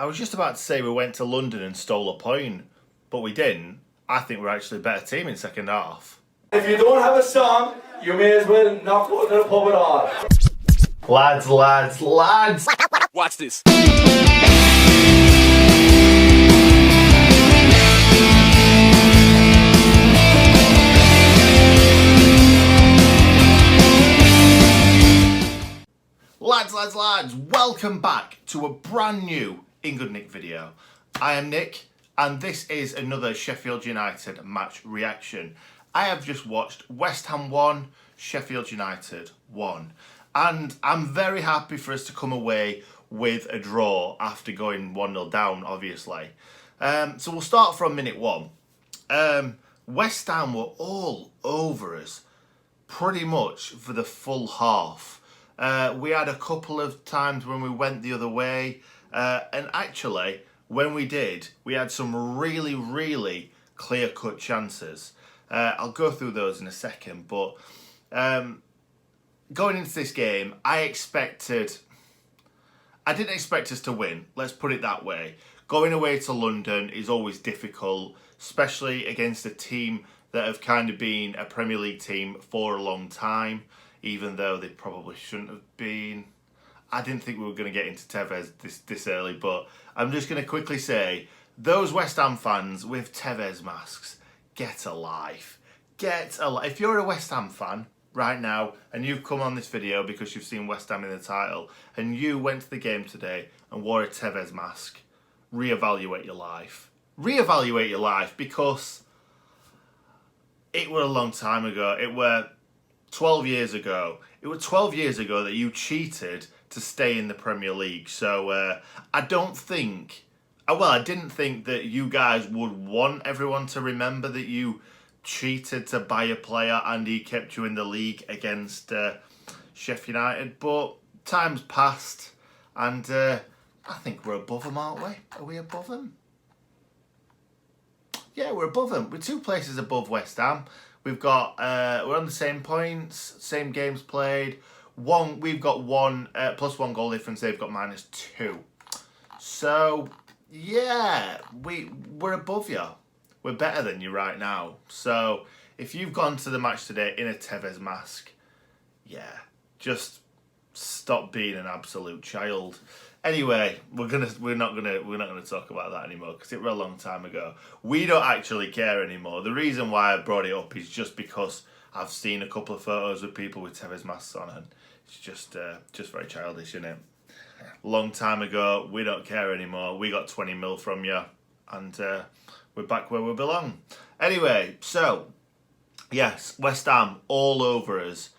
I was just about to say we went to London and stole a point, but we didn't. I think we're actually a better team in second half. If you don't have a song, you may as well not go to the pub at all. Lads. Watch this. Lads, welcome back to a brand new In Good Nick video. I am Nick, and this is another Sheffield United match reaction. I have just watched West Ham 1, Sheffield United 1, and I'm very happy for us to come away with a draw after going 1-0 down, obviously. So we'll start from minute 1. West Ham were all over us pretty much for the full half. We had a couple of times when we went the other way, and actually, when we did, we had some really clear-cut chances. I'll go through those in a second, but going into this game, I didn't expect us to win, let's put it that way. Going away to London is always difficult, especially against a team that have kind of been a Premier League team for a long time, even though they probably shouldn't have been. I didn't think we were going to get into Tevez this early, but I'm just going to quickly say, those West Ham fans with Tevez masks, get a life. Get a life. If you're a West Ham fan right now, and you've come on this video because you've seen West Ham in the title, and you went to the game today and wore a Tevez mask, reevaluate your life. Reevaluate your life, because it were a long time ago. It were 12 years ago. It was 12 years ago that you cheated to stay in the Premier League. So I didn't think that you guys would want everyone to remember that you cheated to buy a player and he kept you in the league against Sheffield United. But time's passed, and I think we're above them, aren't we? Are we above them? Yeah, we're above them. We're 2 places above West Ham. We've got we're on the same points, same games played. We've got one plus 1 goal difference. They've got -2. So yeah, we're above you. We're better than you right now. So if you've gone to the match today in a Tevez mask, yeah, just stop being an absolute child. Anyway, we're not gonna talk about that anymore because it was a long time ago. We don't actually care anymore. The reason why I brought it up is just because I've seen a couple of photos of people with Tevez masks on, and it's just very childish, isn't it? Long time ago, we don't care anymore. We got 20 mil from you, and we're back where we belong. Anyway, so yes, West Ham all over us.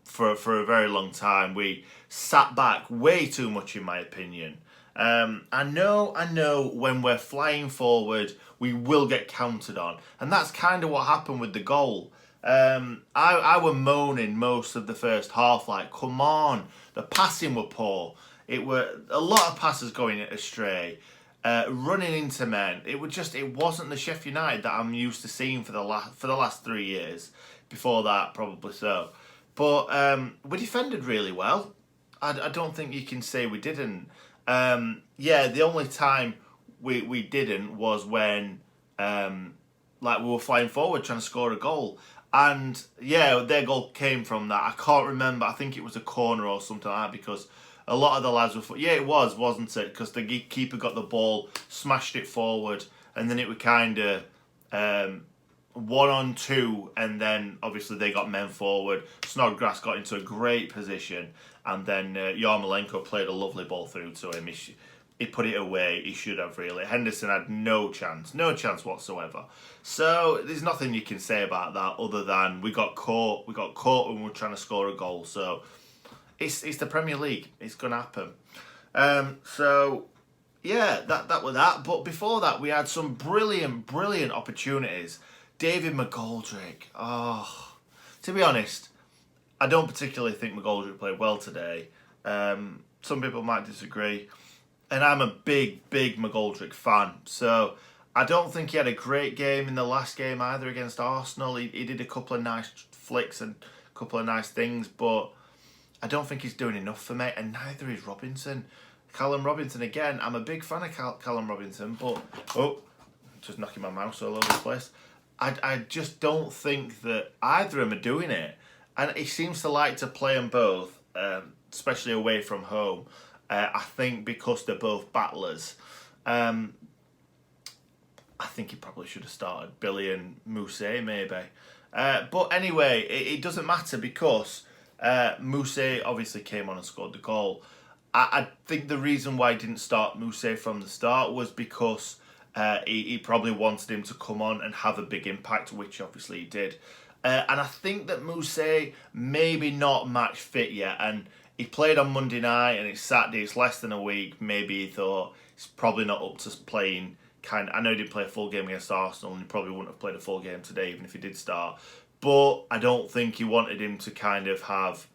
For a very long time. We sat back way too much, in my opinion. I know when we're flying forward, we will get counted on. And that's kind of what happened with the goal. I were moaning most of the first half, like, come on, the passing were poor. It were a lot of passes going astray. Running into men. It wasn't the Sheffield United that I'm used to seeing for the last 3 years. Before that, probably so. But we defended really well. I don't think you can say we didn't. Yeah, the only time we didn't was when we were flying forward trying to score a goal. And yeah, their goal came from that. I can't remember. I think it was a corner or something like that, because a lot of the lads were... Yeah, it was, wasn't it? Because the keeper got the ball, smashed it forward, and then it was kind of... 1-on-2, and then obviously they got men forward. Snodgrass got into a great position, and then Yarmolenko played a lovely ball through to him. He put it away. He should have, really. Henderson had no chance whatsoever. So there's nothing you can say about that other than we got caught. We got caught when we were trying to score a goal. So it's the Premier League. It's gonna happen. So yeah, that was that. But before that, we had some brilliant opportunities. David McGoldrick. Oh, to be honest, I don't particularly think McGoldrick played well today. Some people might disagree. And I'm a big McGoldrick fan. So I don't think he had a great game in the last game either against Arsenal. He did a couple of nice flicks and a couple of nice things, but I don't think he's doing enough for me. And neither is Robinson. Callum Robinson again. I'm a big fan of Callum Robinson, but just knocking my mouse all over the place. I just don't think that either of them are doing it, and he seems to like to play them both, especially away from home. I think because they're both battlers. I think he probably should have started Billy and Mousset maybe. But anyway, it doesn't matter because Mousset obviously came on and scored the goal. I think the reason why he didn't start Mousset from the start was because he probably wanted him to come on and have a big impact, which obviously he did. And I think that Mousset maybe not match fit yet. And he played on Monday night and it's Saturday, it's less than a week. Maybe he thought he's probably not up to playing I know he didn't play a full game against Arsenal and he probably wouldn't have played a full game today even if he did start. But I don't think he wanted him to kind of have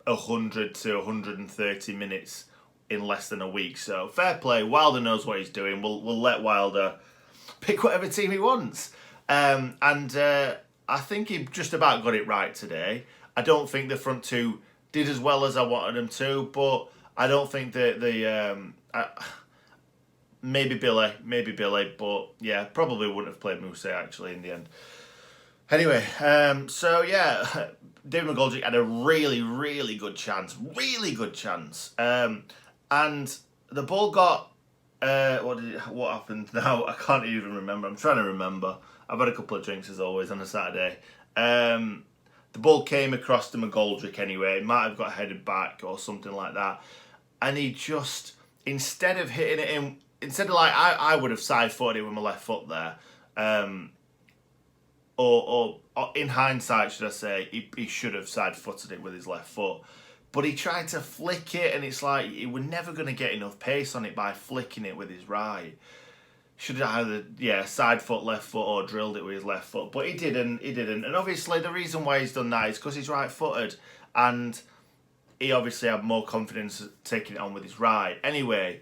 100 to 130 minutes in less than a week. So fair play. Wilder knows what he's doing. We'll let Wilder pick whatever team he wants. And I think he just about got it right today. I don't think the front two did as well as I wanted them to, but I don't think that maybe Billy, but yeah, probably wouldn't have played Mousset actually in the end. Anyway, so yeah, David McGoldrick had a really, really good chance. And the ball got, what happened now? I can't even remember. I'm trying to remember. I've had a couple of drinks as always on a Saturday. The ball came across to McGoldrick anyway. It might have got headed back or something like that. And he just, instead of hitting it in, instead of like, I would have side-footed it with my left foot there. Or in hindsight, should I say, he should have side-footed it with his left foot. But he tried to flick it, and it's like, he was never going to get enough pace on it by flicking it with his right. Should have either, side foot, left foot, or drilled it with his left foot. But he didn't. And obviously, the reason why he's done that is because he's right-footed. And he obviously had more confidence taking it on with his right. Anyway,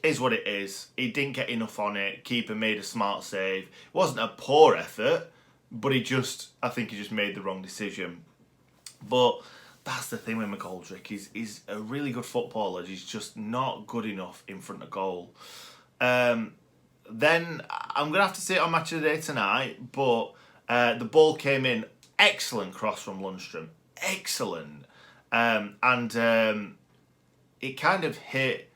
is what it is. He didn't get enough on it. Keeper made a smart save. It wasn't a poor effort, but I think he just made the wrong decision. But that's the thing with McGoldrick. He's a really good footballer. He's just not good enough in front of goal. Then I'm going to have to say it on Match of the Day tonight, but the ball came in. Excellent cross from Lundstrom. Excellent. And it kind of hit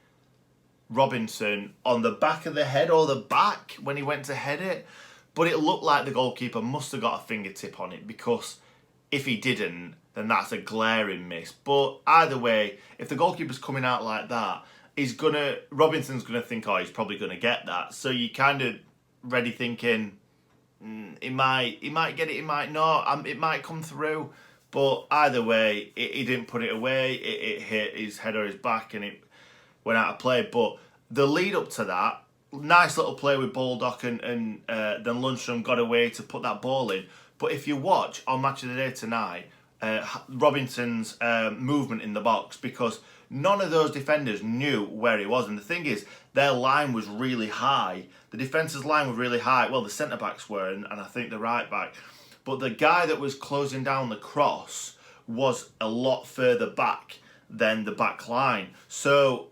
Robinson on the back of the head or the back when he went to head it. But it looked like the goalkeeper must have got a fingertip on it because if he didn't, then that's a glaring miss. But either way, if the goalkeeper's coming out like that, Robinson's gonna think, oh, he's probably gonna get that. So you kind of ready thinking, he might get it, he might not, it might come through. But either way, he didn't put it away. It hit his head or his back, and it went out of play. But the lead up to that, nice little play with Baldock, and then Lundstrom got away to put that ball in. But if you watch on Match of the Day tonight, Robinson's movement in the box, because none of those defenders knew where he was. And the thing is, their line was really high. The defence's line was really high. Well, the centre-backs were, and I think the right-back. But the guy that was closing down the cross was a lot further back than the back line. So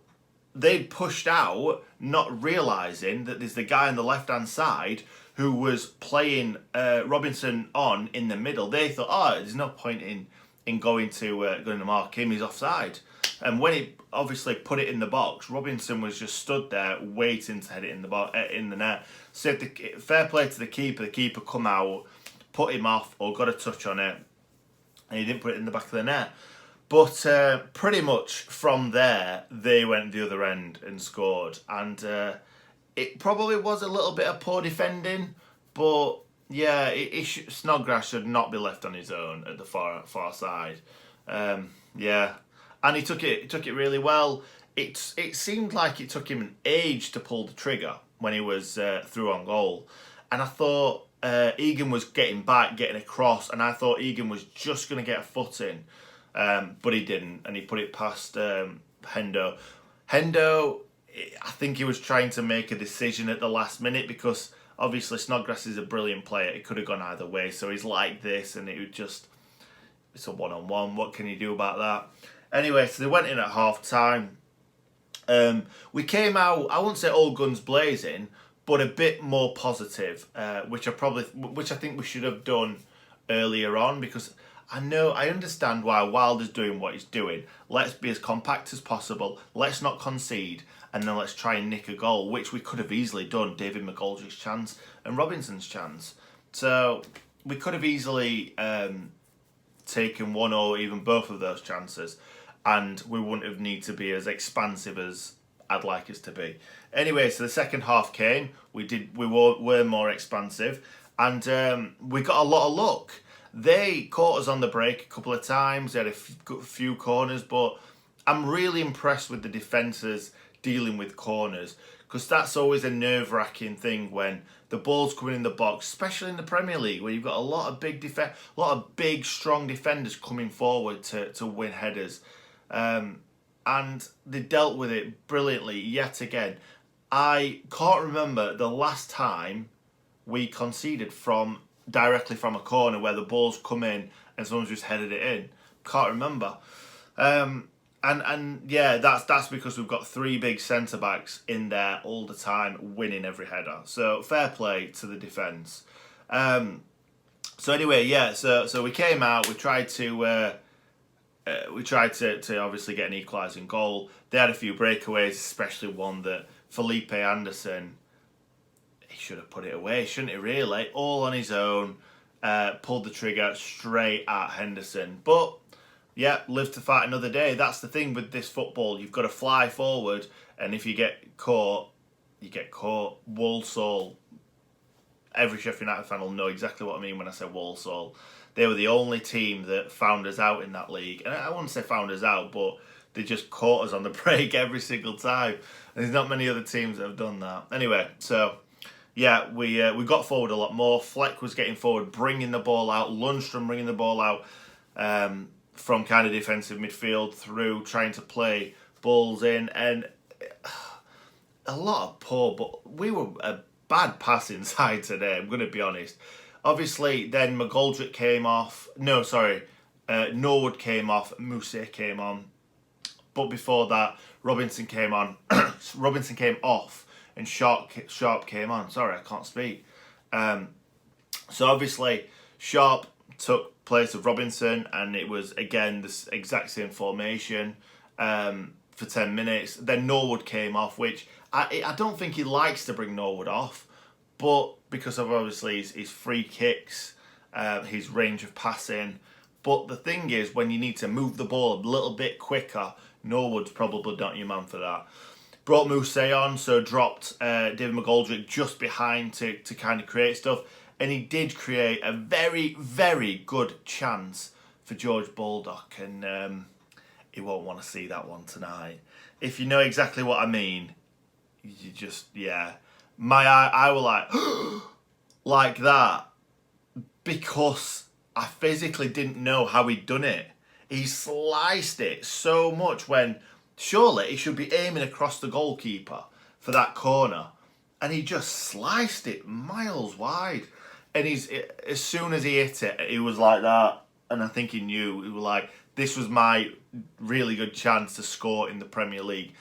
they'd pushed out, not realising that there's the guy on the left-hand side who was playing Robinson on in the middle. They thought, oh, there's no point in going to mark him, he's offside. And when he obviously put it in the box, Robinson was just stood there waiting to head it in the net. So fair play to the keeper come out, put him off or got a touch on it, and he didn't put it in the back of the net. But pretty much from there, they went the other end and scored. And it probably was a little bit of poor defending, but yeah, Snodgrass should not be left on his own at the far side. And he took it really well. It seemed like it took him an age to pull the trigger when he was through on goal. And I thought Egan was getting back, getting across, and I thought Egan was just going to get a foot in. But he didn't, and he put it past Hendo. Hendo, I think he was trying to make a decision at the last minute because obviously Snodgrass is a brilliant player. It could have gone either way, so he's like this, and it's a one-on-one. What can you do about that? Anyway, so they went in at half-time. We came out, I wouldn't say all guns blazing, but a bit more positive, which I think we should have done earlier on, because I understand why Wilder's doing what he's doing. Let's be as compact as possible. Let's not concede, and then let's try and nick a goal, which we could have easily done. David McGoldrick's chance and Robinson's chance. So we could have easily taken one or even both of those chances, and we wouldn't have need to be as expansive as I'd like us to be. Anyway, so the second half came. We were more expansive, and we got a lot of luck. They caught us on the break a couple of times. They had a few corners, but I'm really impressed with the defences dealing with corners, because that's always a nerve-wracking thing when the ball's coming in the box, especially in the Premier League, where you've got a lot of big, strong defenders coming forward to win headers. And they dealt with it brilliantly yet again. I can't remember the last time we conceded directly from a corner where the ball's come in and someone's just headed it in. Can't remember. And yeah, that's because we've got three big centre backs in there all the time, winning every header. So fair play to the defence. So anyway, yeah. So we came out. We tried to obviously get an equalising goal. They had a few breakaways, especially one that Felipe Anderson, he should have put it away, shouldn't he, really? All on his own, pulled the trigger straight at Henderson. But, yeah, live to fight another day. That's the thing with this football. You've got to fly forward, and if you get caught, you get caught. Walsall, every Sheffield United fan will know exactly what I mean when I say Walsall. They were the only team that found us out in that league. And I wouldn't say found us out, but they just caught us on the break every single time. And there's not many other teams that have done that. Anyway, so yeah, we got forward a lot more. Fleck was getting forward, bringing the ball out. Lundstrom bringing the ball out from kind of defensive midfield through, trying to play balls in. And a lot of poor, but we were a bad passing side today, I'm going to be honest. Obviously, then McGoldrick came off. No, sorry. Norwood came off. Mousset came on. But before that, Robinson came on. Robinson came off. And Sharp came on. Sorry, I can't speak. So obviously, Sharp took place of Robinson. And it was, again, the exact same formation for 10 minutes. Then Norwood came off, which I don't think he likes to bring Norwood off. But because of obviously his free kicks, his range of passing. But the thing is, when you need to move the ball a little bit quicker, Norwood's probably not your man for that. Brought Mousset on, so dropped David McGoldrick just behind to kind of create stuff. And he did create a very, very good chance for George Baldock. And he won't want to see that one tonight. If you know exactly what I mean, you just, yeah. I were like, like that, because I physically didn't know how he'd done it. He sliced it so much when surely he should be aiming across the goalkeeper for that corner. And he just sliced it miles wide. And as soon as he hit it, he was like that. And I think he knew. He was like, this was my really good chance to score in the Premier League.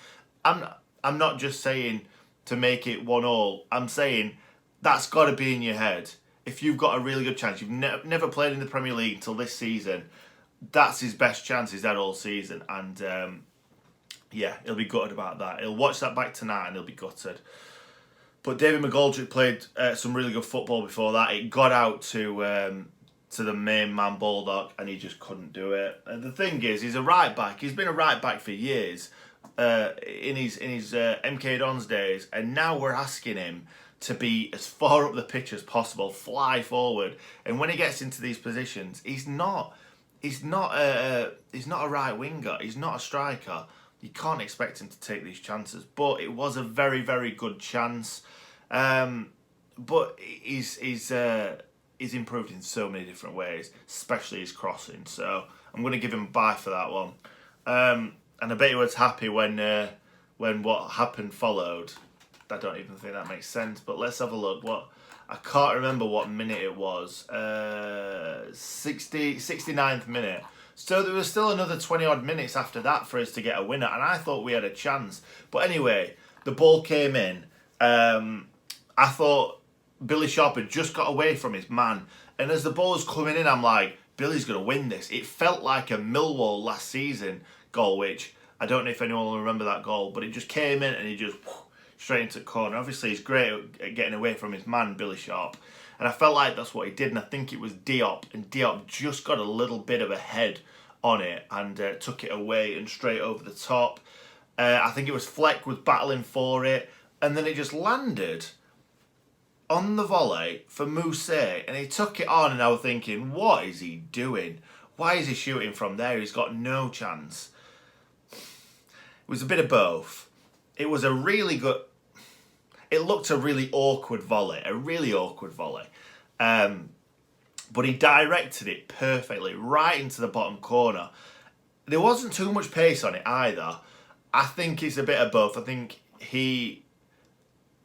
I'm not just saying to make it 1-1. I'm saying that's got to be in your head. If you've got a really good chance, you've never played in the Premier League until this season, that's his best chance he's had all season. And yeah, he'll be gutted about that. He'll watch that back tonight and he'll be gutted. But David McGoldrick played some really good football before that. It got out to the main man Baldock and he just couldn't do it. And the thing is, he's a right back. He's been a right back for years. In his MK Dons days, and now we're asking him to be as far up the pitch as possible, fly forward. And when he gets into these positions, he's not a right winger. He's not a striker. You can't expect him to take these chances. But it was a very, very good chance. But he's improved in so many different ways, especially his crossing. So I'm going to give him a bye for that one. And I bet he was happy when what happened followed. I don't even think that makes sense. But let's have a look. I can't remember what minute it was. 69th minute. So there was still another 20 odd minutes after that for us to get a winner, and I thought we had a chance. But anyway, the ball came in. I thought Billy Sharp had just got away from his man, and as the ball was coming in, I'm like, Billy's going to win this. It felt like a Millwall last season goal, which I don't know if anyone will remember that goal, but it just came in and he just straight into the corner. Obviously, he's great at getting away from his man, Billy Sharp. And I felt like that's what he did, and I think it was Diop. And Diop just got a little bit of a head on it and took it away and straight over the top. I think it was Fleck was battling for it, and then it just landed on the volley for Mousset, and he took it on, and I was thinking, what is he doing? Why is he shooting from there? He's got no chance. It was a bit of both. It was a really good... It looked a really awkward volley, but he directed it perfectly right into the bottom corner. There wasn't too much pace on it either. I think it's a bit of both. I think he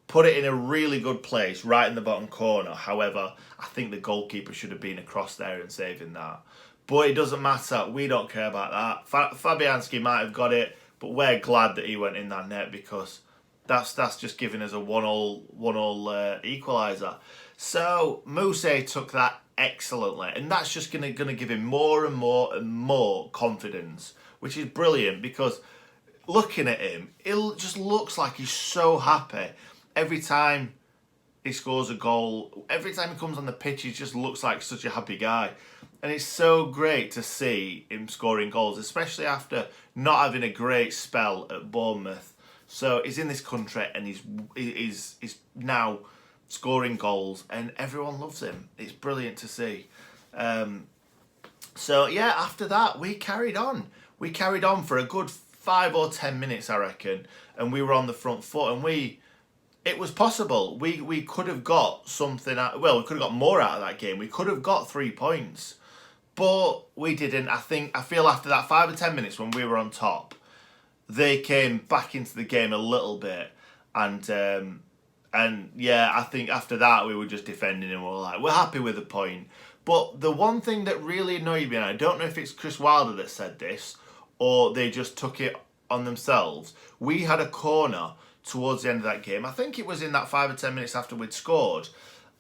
put it in a really good place right in the bottom corner. However, I think the goalkeeper should have been across there and saving that. But it doesn't matter. We don't care about that. Fabianski might have got it, but we're glad that he went in that net because that's just giving us a one-all equaliser. So Mousset took that excellently, and that's just gonna give him more and more confidence, which is brilliant because looking at him, it just looks like he's so happy every time he scores a goal. Every time he comes on the pitch, he just looks like such a happy guy, and it's so great to see him scoring goals, especially after not having a great spell at Bournemouth. So he's in this country and he's now scoring goals and everyone loves him. It's brilliant to see. So yeah, after that we carried on. We carried on for a good 5 or 10 minutes, I reckon, and we were on the front foot, and it was possible. We could have got something out. Well, we could have got more out of that game. We could have got 3 points, but we didn't. I feel after that 5 or 10 minutes when we were on top, they came back into the game a little bit, and yeah, I think after that we were just defending and we're happy with the point. But the one thing that really annoyed me, and I don't know if it's Chris Wilder that said this or they just took it on themselves, we had a corner towards the end of that game. I think it was in that 5 or 10 minutes after we'd scored,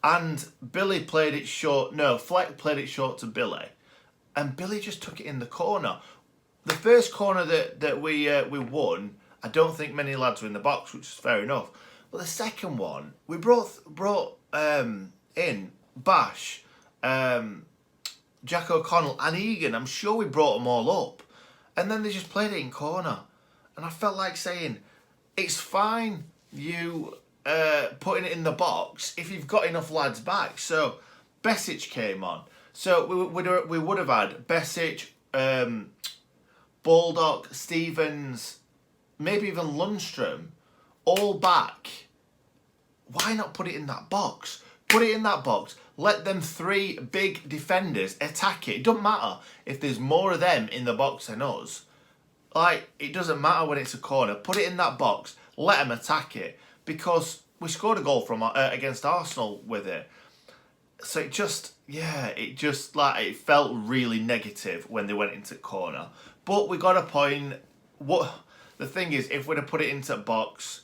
and Billy played it short. No, Fleck played it short to Billy, and Billy just took it in the corner. The first corner that we won, I don't think many lads were in the box, which is fair enough. But the second one, we brought in Bash, Jack O'Connell and Egan. I'm sure we brought them all up. And then they just played it in corner. And I felt like saying, it's fine you putting it in the box if you've got enough lads back. So Besic came on. So we would have had Besic, Baldock, Stevens, maybe even Lundstrom, all back. Why not put it in that box? Put it in that box. Let them 3 big defenders attack it. It doesn't matter if there's more of them in the box than us. Like, it doesn't matter when it's a corner. Put it in that box. Let them attack it. Because we scored a goal from against Arsenal with it. So it felt really negative when they went into corner. But we got a point. The thing is, if we'd have put it into a box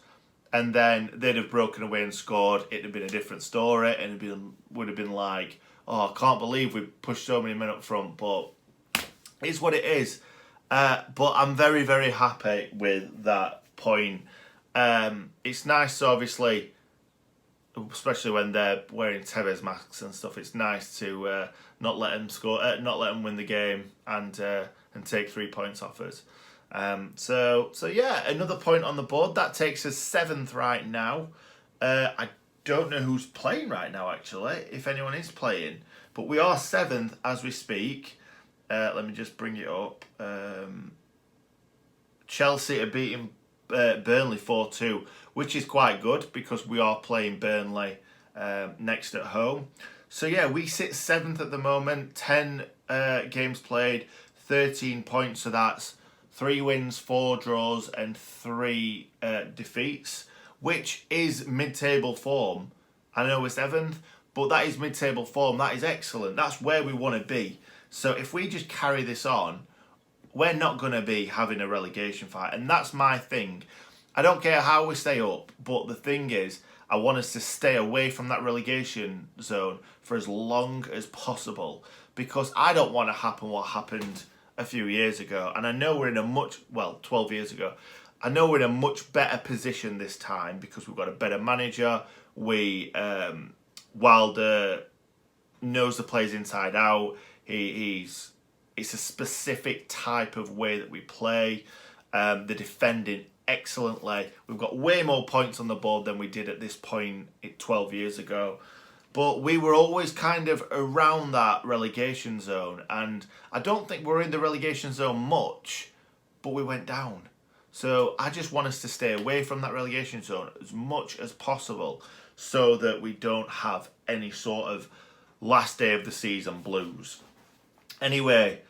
and then they'd have broken away and scored, it'd have been a different story, and would have been like, oh, I can't believe we pushed so many men up front. But it's what it is. But I'm very, very happy with that point. It's nice, obviously, especially when they're wearing Tevez masks and stuff. It's nice to not let them score, not let them win the game, and take 3 points off us. So yeah, another point on the board. That takes us 7th right now. I don't know who's playing right now, actually, if anyone is playing, but we are 7th as we speak. Let me just bring it up. Chelsea are beating Burnley 4-2, which is quite good because we are playing Burnley next at home. So yeah, we sit 7th at the moment, 10 games played, 13 points, so that's 3 wins, 4 draws and 3 defeats, which is mid-table form. I know we're 7th, but that is mid-table form. That is excellent. That's where we want to be. So if we just carry this on, we're not going to be having a relegation fight. And that's my thing. I don't care how we stay up, but the thing is, I want us to stay away from that relegation zone for as long as possible, because I don't want to happen what happened a few years ago. And I know we're in a 12 years ago. I know we're in a much better position this time because we've got a better manager. Wilder knows the players inside out. It's a specific type of way that we play. The defending excellently. We've got way more points on the board than we did at this point 12 years ago. But we were always kind of around that relegation zone. And I don't think we're in the relegation zone much, but we went down. So I just want us to stay away from that relegation zone as much as possible so that we don't have any sort of last day of the season blues. Anyway,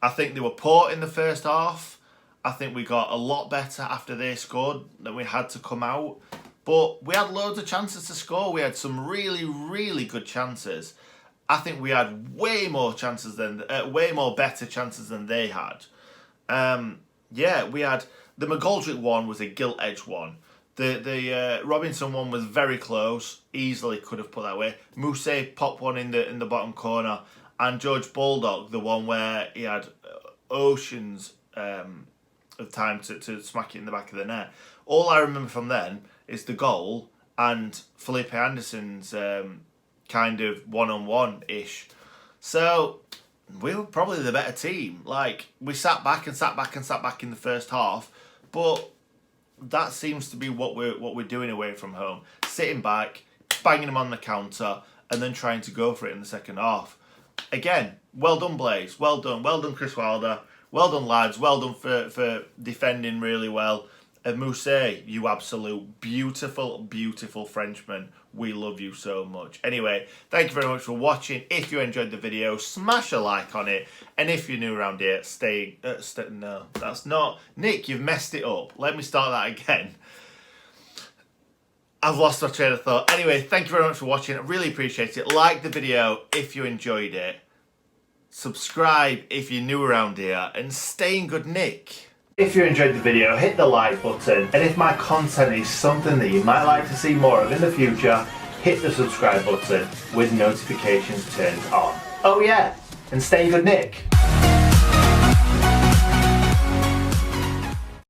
I think they were poor in the first half. I think we got a lot better after they scored than we had to come out. But we had loads of chances to score. We had some really, really good chances. I think we had way more better chances than they had. Yeah, we had the McGoldrick one was a gilt edge one. The Robinson one was very close. Easily could have put that away. Mousset popped one in the bottom corner, and George Bulldog, the one where he had oceans of time to smack it in the back of the net. All I remember from then is the goal and Felipe Anderson's kind of one-on-one-ish. So we were probably the better team. Like, we sat back in the first half, but that seems to be what we're doing away from home. Sitting back, banging them on the counter, and then trying to go for it in the second half. Again, well done, Blaze. Well done, Chris Wilder. Well done, lads. Well done for defending really well. And Mousset, you absolute beautiful, beautiful Frenchman. We love you so much. Anyway, thank you very much for watching. If you enjoyed the video, smash a like on it. And if you're new around here, no, that's not. Nick, you've messed it up. Let me start that again. I've lost my train of thought. Anyway, thank you very much for watching. I really appreciate it. Like the video if you enjoyed it. Subscribe if you're new around here. And stay in good nick. If you enjoyed the video, hit the like button, and if my content is something that you might like to see more of in the future, hit the subscribe button with notifications turned on. Oh yeah, and stay in good nick.